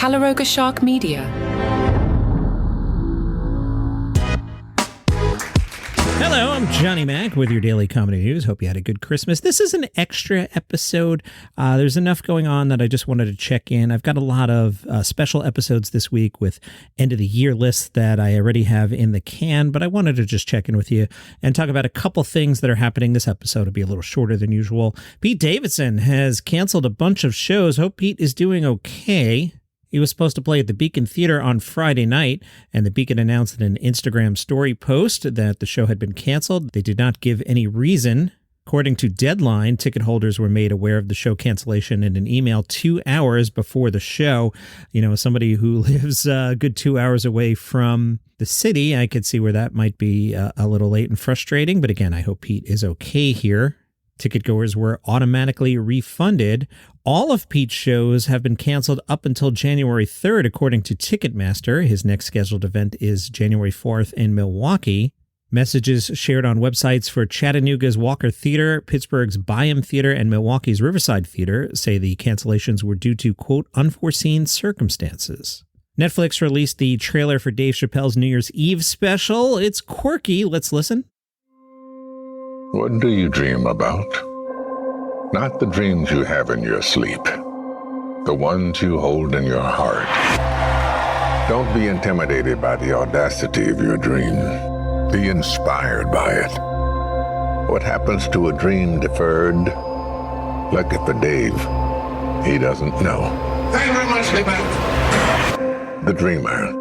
Calaroga Shark Media. Hello, I'm Johnny Mac with your daily comedy news. Hope you had a good Christmas. This is an extra episode. There's enough going on that I just wanted to check in. I've got a lot of special episodes this week with end of the year lists that I already have in the can, but I wanted to just check in with you and talk about a couple things that are happening. This episode will be a little shorter than usual. Pete Davidson has canceled a bunch of shows. Hope Pete is doing okay. He was supposed to play at the Beacon Theater on Friday night, and the Beacon announced in an Instagram story post that the show had been canceled. They did not give any reason. According to Deadline, ticket holders were made aware of the show cancellation in an email 2 hours before the show. You know, somebody who lives a good 2 hours away from the city, I could see where that might be a little late and frustrating. But again, I hope Pete is okay here. Ticketgoers were automatically refunded. All of Pete's shows have been canceled up until January 3rd, according to Ticketmaster. His next scheduled event is January 4th in Milwaukee. Messages shared on websites for Chattanooga's Walker Theater, Pittsburgh's Byham Theater, and Milwaukee's Riverside Theater say the cancellations were due to, quote, unforeseen circumstances. Netflix released the trailer for Dave Chappelle's New Year's Eve special. It's quirky. Let's listen. What do you dream about? Not the dreams you have in your sleep, the ones you hold in your heart. Don't be intimidated by the audacity of your dream. Be inspired by it. What happens to a dream deferred? Lucky for Dave, he doesn't know. Thank you very much, Lee Mac. The Dreamer.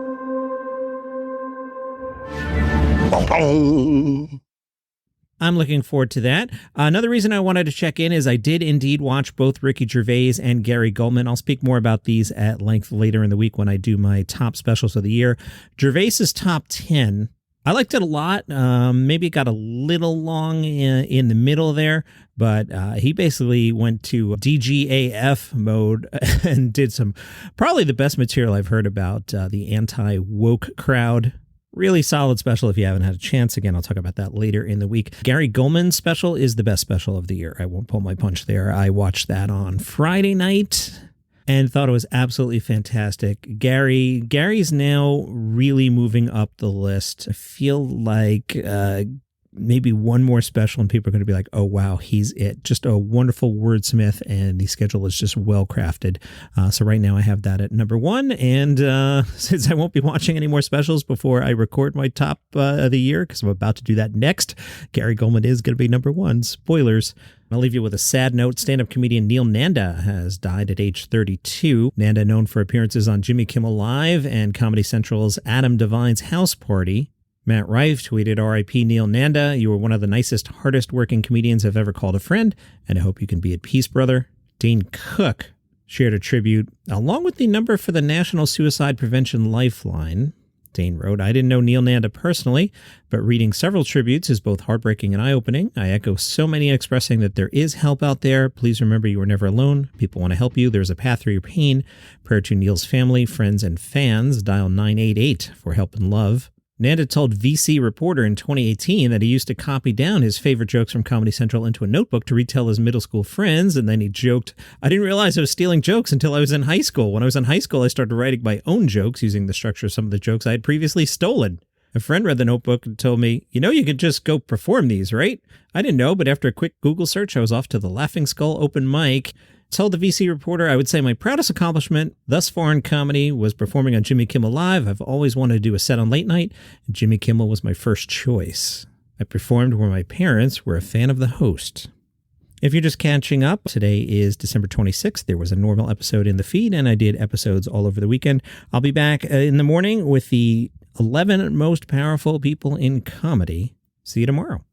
I'm looking forward to that. Another reason I wanted to check in is I did indeed watch both Ricky Gervais and Gary Gulman. I'll speak more about these at length later in the week when I do my top specials of the year. Gervais's top 10. I liked it a lot. Maybe it got a little long in the middle there, but he basically went to DGAF mode and did some probably the best material I've heard about the anti-woke crowd. Really solid special if you haven't had a chance. Again, I'll talk about that later in the week. Gary Gulman's special is the best special of the year. I won't pull my punch there. I watched that on Friday night and thought it was absolutely fantastic. Gary's now really moving up the list. I feel like maybe one more special and people are going to be like, oh, wow, he's it. Just a wonderful wordsmith, and the schedule is just well crafted. So right now I have that at number one. And since I won't be watching any more specials before I record my top of the year, because I'm about to do that next, Gary Gulman is going to be number one. Spoilers. I'll leave you with a sad note. Stand-up comedian Neil Nanda has died at age 32. Nanda, known for appearances on Jimmy Kimmel Live and Comedy Central's Adam Devine's House Party. Matt Rife tweeted, R.I.P. Neil Nanda. You were one of the nicest, hardest working comedians I've ever called a friend, and I hope you can be at peace, brother. Dane Cook shared a tribute along with the number for the National Suicide Prevention Lifeline. Dane wrote, I didn't know Neil Nanda personally, but reading several tributes is both heartbreaking and eye-opening. I echo so many expressing that there is help out there. Please remember you are never alone. People want to help you. There's a path through your pain. Prayer to Neil's family, friends, and fans. Dial 988 for help and love. Nanda told VC Reporter in 2018 that he used to copy down his favorite jokes from Comedy Central into a notebook to retell his middle school friends, and then he joked, I didn't realize I was stealing jokes until I was in high school. When I was in high school, I started writing my own jokes using the structure of some of the jokes I had previously stolen. A friend read the notebook and told me, you know, you could just go perform these, right? I didn't know, but after a quick Google search, I was off to the Laughing Skull open mic. Told the VC Reporter, I would say my proudest accomplishment thus far in comedy was performing on Jimmy Kimmel Live. I've always wanted to do a set on late night, and Jimmy Kimmel was my first choice. I performed where my parents were a fan of the host. If you're just catching up, today is December 26th. There was a normal episode in the feed, and I did episodes all over the weekend. I'll be back in the morning with the 11 most powerful people in comedy. See you tomorrow.